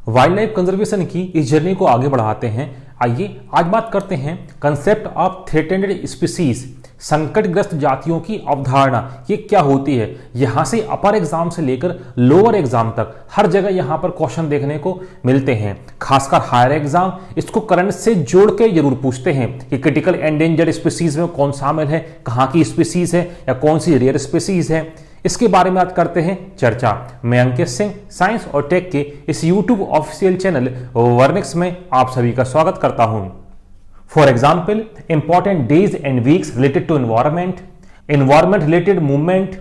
Wild life conservation की इस journey को आगे बढ़ाते हैं। आइए आज बात करते हैं कंसेप्ट ऑफ थ्रेटेंड स्पीसीज, संकटग्रस्त जातियों की अवधारणा ये क्या होती है। यहां से अपर एग्जाम से लेकर लोअर एग्जाम तक हर जगह यहां पर क्वेश्चन देखने को मिलते हैं। खासकर हायर एग्जाम इसको करंट से जोड़ के जरूर पूछते हैं कि क्रिटिकल एंडेंजर्ड स्पीसीज में कौन शामिल है, कहां की स्पीसीज है या कौन सी रेयर स्पीसीज है। इसके बारे में आज करते हैं चर्चा। मैं अंकित सिंह साइंस और टेक के इस यूट्यूब ऑफिशियल चैनल वर्निक्स में आप सभी का स्वागत करता हूं। For example, important days and weeks related to environment related movement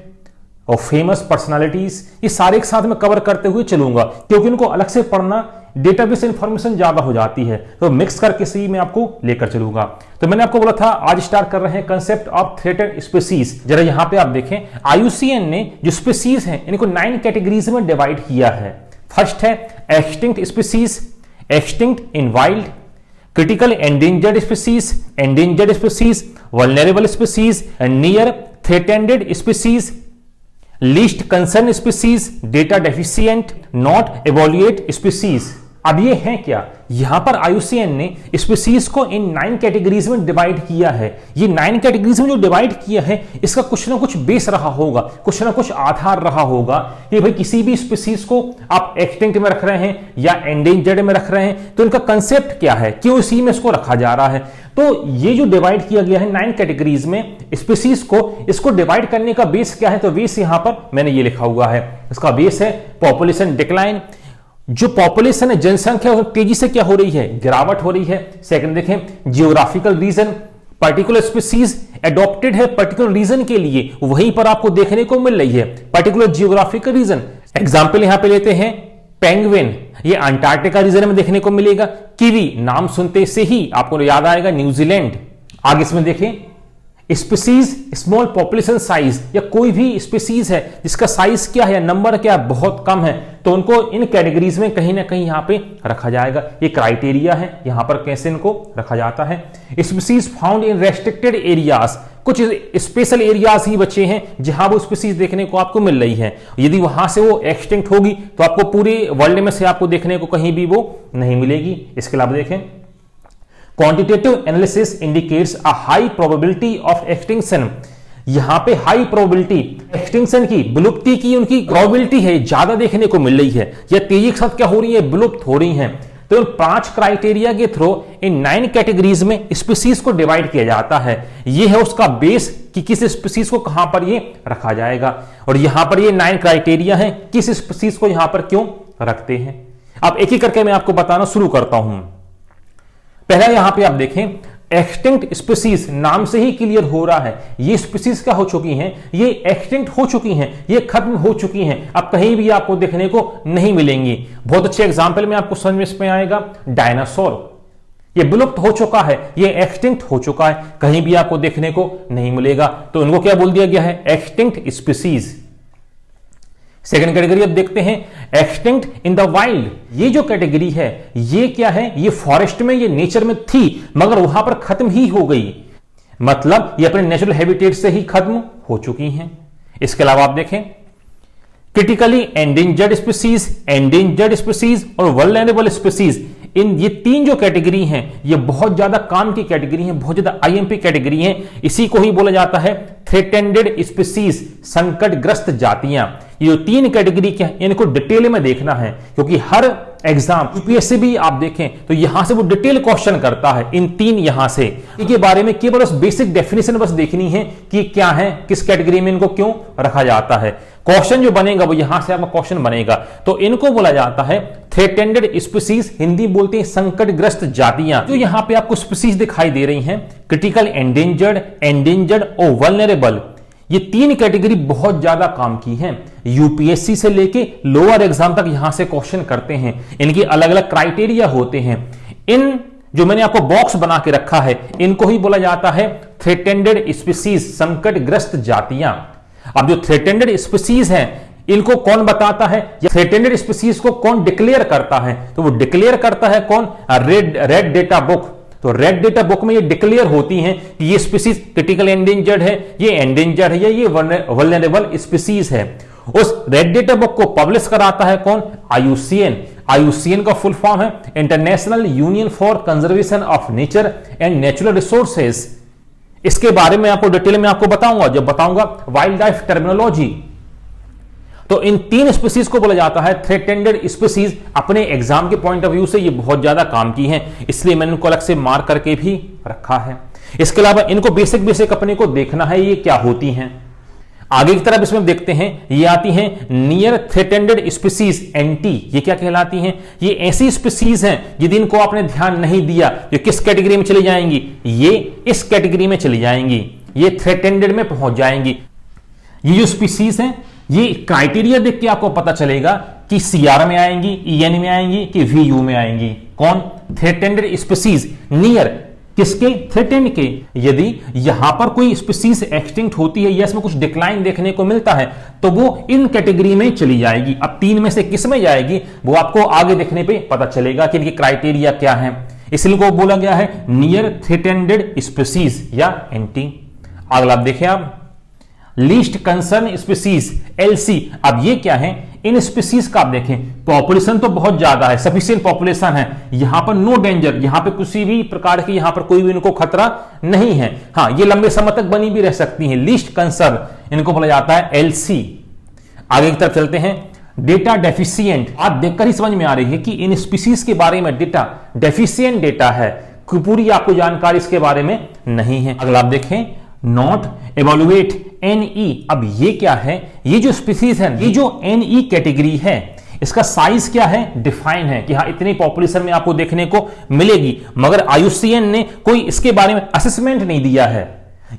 और फेमस पर्सनालिटीज, ये सारे एक साथ में कवर करते हुए चलूंगा क्योंकि उनको अलग से पढ़ना डेटाबेस इंफॉर्मेशन ज्यादा हो जाती है, तो मिक्स करके सी मैं आपको लेकर चलूंगा। तो मैंने आपको बोला था आज स्टार्ट कर रहे हैं कंसेप्ट ऑफ थ्रेटेड स्पीसीज। जरा यहां पे आप देखें, आईयूसीएन ने जो स्पीसीज हैं इनको 9 कैटेगरीज में डिवाइड किया है। फर्स्ट है extinct species, extinct in wild, critical endangered species, vulnerable species, near threatened species, least concern species, data deficient, not evaluate species. अब ये है क्या, यहां पर आईयूसीएन ने स्पीसीज को इन 9 कैटेगरीज में डिवाइड किया है। ये 9 कैटेगरीज में जो डिवाइड किया है इसका कुछ ना कुछ बेस रहा होगा, कुछ ना कुछ आधार रहा होगा कि भाई किसी भी स्पीसीज को आप एक्सटिंक्ट में रख रहे हैं या एंडेंजर्ड में रख रहे हैं तो इनका कंसेप्ट क्या है, क्यों इसी में इसको रखा जा रहा है। तो ये जो डिवाइड किया गया है 9 कैटेगरीज में स्पीसीज को, इसको डिवाइड करने का बेस क्या है, तो बेस यहां पर मैंने ये लिखा हुआ है। इसका बेस है पॉपुलेशन डिक्लाइन। जो पॉपुलेशन है, जनसंख्या तेजी से क्या हो रही है, गिरावट हो रही है। सेकंड देखें geographical region, particular species adopted है पर्टिकुलर रीजन के लिए, वहीं पर आपको देखने को मिल रही है पर्टिकुलर जियोग्राफिकल रीजन। एग्जांपल यहां पे लेते हैं पेंगुइन, ये अंटार्कटिका रीजन में देखने को मिलेगा। कीवी नाम सुनते से ही आपको याद आएगा न्यूजीलैंड। आगे इसमें देखें स्पीसीज स्मॉल पॉपुलेशन साइज, या कोई भी स्पीसीज है जिसका साइज क्या है, नंबर क्या है, बहुत कम है, तो उनको इन कैटेगरीज में कहीं ना कहीं यहां पे रखा जाएगा। ये क्राइटेरिया है यहां पर कैसे इनको रखा जाता है। Species found in restricted areas, कुछ स्पेशल एरियाज ही बचे हैं जहां वो स्पीसीज देखने को आपको मिल रही है। यदि वहां से वो एक्सटिंक्ट होगी तो आपको पूरे वर्ल्ड में से आपको देखने को कहीं भी वो नहीं मिलेगी। इसके अलावा देखें quantitative analysis indicates a high probability of extinction. यहां पे हाई प्रोबेबिलिटी एक्सटिंक्शन की, विलुप्ति की उनकी प्रोबेबिलिटी है ज्यादा देखने को मिल रही है, या तेजी के साथ क्या हो रही है, विलुप्त हो रही है। तो इन 5 क्राइटेरिया के थ्रू इन 9 कैटेगरीज में स्पीसीज को डिवाइड किया जाता है। ये है उसका बेस कि किस स्पीसीज को कहां पर ये रखा जाएगा, और यहां पर ये 9 क्राइटेरिया है किस स्पीसीज को यहां पर क्यों रखते हैं। अब एक एक करके मैं आपको बताना शुरू करता हूं। पहला यहां पे आप देखें एक्सटिंक्ट स्पीसीज, नाम से ही क्लियर हो रहा है ये स्पीसीज क्या हो चुकी हैं, ये एक्सटिंक्ट हो चुकी हैं, ये खत्म हो चुकी हैं, अब कहीं भी आपको देखने को नहीं मिलेंगी। बहुत अच्छे एग्जांपल में आपको समझ में आएगा, डायनासोर ये विलुप्त हो चुका है, ये एक्सटिंक्ट हो चुका है, कहीं भी आपको देखने को नहीं मिलेगा, तो इनको क्या बोल दिया गया है, एक्सटिंक्ट स्पीसीज। सेकंड कैटेगरी अब देखते हैं एक्सटिंक्ट इन द वाइल्ड। ये जो कैटेगरी है ये क्या है, ये फॉरेस्ट में, ये नेचर में थी मगर वहां पर खत्म ही हो गई, मतलब ये अपने नेचुरल हैबिटेट से ही खत्म हो चुकी हैं। इसके अलावा आप देखें क्रिटिकली एंडेंजर्ड स्पीसीज और वल्नरेबल स्पीसीज, इन ये 3 जो कैटेगरी हैं ये बहुत ज्यादा काम की कैटेगरी हैं, बहुत ज्यादा आईएमपी कैटेगरी हैं। इसी को ही बोला जाता है थ्रेटेंडेड स्पीसीज, संकटग्रस्त जातियां। ये जो 3 कैटेगरी के हैं इनको डिटेल में देखना है क्योंकि हर एग्जाम यूपीएससी भी आप देखें तो यहां से वो डिटेल क्वेश्चन करता है इन 3 यहां से के बारे में। केवल बस बेसिक डेफिनेशन बस देखनी है कि क्या है, किस कैटेगरी में इनको क्यों रखा जाता है। क्वेश्चन जो बनेगा वो यहां से आपका क्वेश्चन बनेगा। तो इनको बोला जाता है थ्रेटेंडेड स्पीसीज, हिंदी बोलते हैं संकटग्रस्त जातियां। जो यहां पे आपको स्पीसीज दिखाई दे रही हैं क्रिटिकल एंडेंजर्ड और वल्नरेबल, ये 3 कैटेगरी बहुत ज्यादा काम की हैं। यूपीएससी से लेके लोअर एग्जाम तक यहां से क्वेश्चन करते हैं, इनकी अलग अलग क्राइटेरिया होते हैं। इन जो मैंने आपको बॉक्स बना के रखा है इनको ही बोला जाता है थ्रेटेंडेड स्पीसीज, संकटग्रस्त जातियां। अब जो थ्रेटेंडेड स्पीसीज हैं इनको कौन बताता है, या थ्रेटेंडेड स्पीसीज को कौन डिक्लेयर करता है, तो वो डिक्लेयर करता है कौन, रेड डेटा बुक। तो रेड डेटा बुक में ये डिक्लेयर होती हैं कि ये स्पीसीज क्रिटिकल एंडेंजर्ड है, ये एंडेंजर्ड है, या ये वल्नरेबल स्पीसीज है। उस रेड डेटा बुक को पब्लिश कराता है कौन, आईयूसीएन। IUCN का फुल फॉर्म है international union for conservation of nature and natural resources. इसके बारे में आपको डिटेल में आपको बताऊंगा जब बताऊंगा वाइल्ड लाइफ टर्मिनोलॉजी। तो इन 3 स्पीसीज को बोला जाता है थ्रेटेंडेड स्पीसीज। अपने एग्जाम के पॉइंट ऑफ व्यू से ये बहुत ज्यादा काम की हैं, इसलिए मैंने इनको अलग से मार्क करके भी रखा है। इसके अलावा इनको बेसिक अपने को देखना है ये क्या होती हैं। आगे की तरफ इसमें देखते हैं, ये आती हैं नियर थ्रेटेंडेड स्पीसीज NT। ये क्या कहलाती हैं? ये ऐसी स्पीसीज हैं जिनको आपने ध्यान नहीं दिया, ये किस कैटेगरी में चली जाएंगी? ये इस कैटेगरी में चली जाएंगी, ये थ्रेटेंडेड में पहुंच जाएंगी। ये जो स्पीसीज हैं ये क्राइटेरिया देख के आपको पता चलेगा कि CR में आएंगी, EN में आएंगी कि VU में आएंगी। कौन? थ्रेटेंडेड स्पीसीज नियर किसके? थ्रेटेंड के। यदि यहां पर कोई स्पीसीज एक्सटिंक्ट होती है या इसमें कुछ डिक्लाइन देखने को मिलता है तो वो इन कैटेगरी में चली जाएगी। अब 3 में से किस में जाएगी वो आपको आगे देखने पे पता चलेगा कि इनके क्राइटेरिया क्या है, इसलिए को बोला गया है नियर थ्रेटेंडेड स्पीसीज या NT। अगला आप देखें, आप लीस्ट कंसर्न स्पीसीज LC। अब ये क्या है? इन स्पीसीज का आप देखें पॉपुलेशन तो बहुत ज्यादा है, सफिशिएंट पॉपुलेशन है, यहां पर नो डेंजर, यहां पे किसी भी प्रकार की यहां पर कोई भी इनको खतरा नहीं है। हाँ, ये लंबे समय तक बनी भी रह सकती हैं। लीस्ट कंसर्न इनको बोला जाता है LC। आगे की तरफ चलते हैं, डेटा डेफिशिएंट। आप देखकर ही समझ में आ रही है कि इन स्पीसीज के बारे में डेटा डेफिशिएंट डेटा है, पूरी आपको जानकारी इसके बारे में नहीं है। अगला आप देखें, नॉट एवोल्युएट NE। अब ये क्या है? ये जो स्पीसीज है, ये जो NE कैटेगरी है, इसका साइज क्या है? डिफाइन है कि हाँ इतनी पॉपुलेशन में आपको देखने को मिलेगी, मगर IUCN ने कोई इसके बारे में असेसमेंट नहीं दिया है,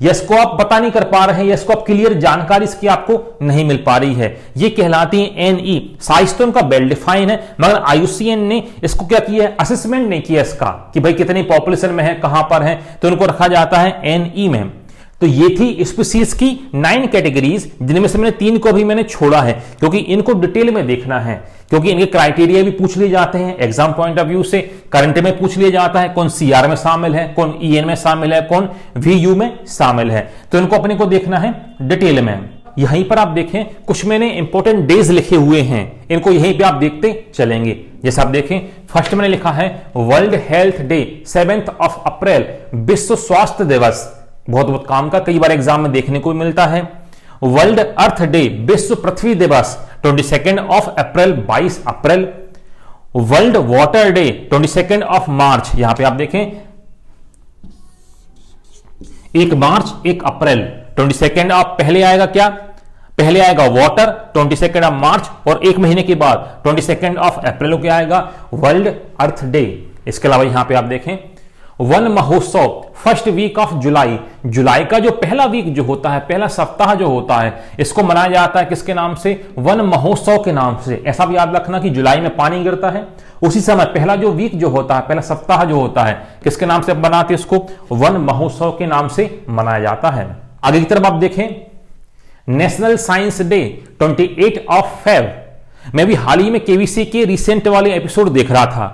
या इसको आप पता नहीं कर पा रहे हैं, या इसको आप क्लियर जानकारी इसकी आपको नहीं मिल पा रही है। ये कहलाती है NE। साइज तो उनका वेल डिफाइन है, मगर IUCN ने इसको क्या किया है? असेसमेंट नहीं किया इसका कि भाई कितनी पॉपुलेशन में है, कहां पर है, तो उनको रखा जाता है NE में। तो ये थी स्पीसीज की 9 कैटेगरीज, जिनमें से मैंने 3 को भी मैंने छोड़ा है क्योंकि इनको डिटेल में देखना है, क्योंकि इनके क्राइटेरिया भी पूछ लिए जाते हैं एग्जाम पॉइंट ऑफ व्यू से, करंट में पूछ लिया जाता है कौन CR में शामिल है, कौन EN में शामिल है, कौन VU में शामिल है। तो इनको अपने को देखना है डिटेल में। यहीं पर आप देखें कुछ मैंने इंपॉर्टेंट डेज लिखे हुए हैं, इनको यहीं पे आप देखते चलेंगे। जैसे आप देखें, फर्स्ट मैंने लिखा है वर्ल्ड हेल्थ डे 7 अप्रैल, विश्व स्वास्थ्य दिवस, बहुत बहुत काम का, कई बार एग्जाम में देखने को मिलता है। वर्ल्ड अर्थ डे, विश्व पृथ्वी दिवस 22 अप्रैल, 22 अप्रैल। वर्ल्ड वाटर डे 22 मार्च, यहां पे आप देखें 1 मार्च 1 अप्रैल। 22 पहले आएगा क्या? पहले आएगा वाटर 22 मार्च, और 1 महीने के बाद 22 अप्रैल को क्या आएगा? वर्ल्ड अर्थ डे। इसके अलावा यहां पे आप देखें वन महोत्सव, फर्स्ट वीक ऑफ जुलाई। जुलाई का जो पहला वीक जो होता है, पहला सप्ताह जो होता है, इसको मनाया जाता है किसके नाम से? वन महोत्सव के नाम से। ऐसा भी याद रखना कि जुलाई में पानी गिरता है, उसी समय पहला जो वीक जो होता है, पहला सप्ताह जो होता है, किसके नाम से बनाते हैं इसको? वन महोत्सव के नाम से मनाया जाता है। आगे की तरफ आप देखें, नेशनल साइंस डे 28 फेब। मैं भी हाल ही में KBC के रिसेंट वाले एपिसोड देख रहा था,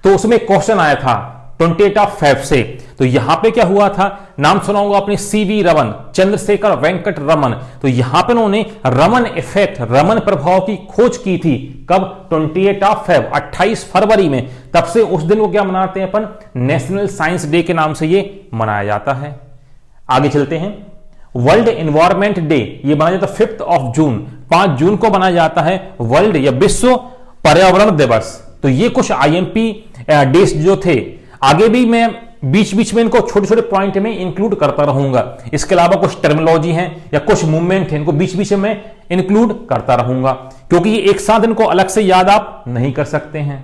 तो उसमें क्वेश्चन आया था 28 फेब से। तो यहां पे क्या हुआ था? नाम सुना होगा आपने CV रमन, चंद्रशेखर वेंकट रमन। तो यहां पे उन्होंने रमन इफेक्ट, रमन प्रभाव की खोज की थी। कब? 28 फेब, 28 फरवरी में। तब से उस दिन को क्या मनाते हैं अपन? नेशनल साइंस डे के नाम से ये मनाया जाता है। आगे चलते हैं, वर्ल्ड एनवायरमेंट डे, ये मनाया जाता है 5 जून, 5 जून को मनाया जाता है वर्ल्ड या विश्व पर्यावरण दिवस। तो ये कुछ IMP डेज जो थे, आगे भी मैं बीच बीच में इनको छोटे छोटे पॉइंट में इंक्लूड करता रहूंगा। इसके अलावा कुछ टर्मिनोलॉजी है या कुछ मूवमेंट है, इनको बीच बीच में इंक्लूड करता रहूंगा, क्योंकि ये एक साथ इनको अलग से याद आप नहीं कर सकते हैं।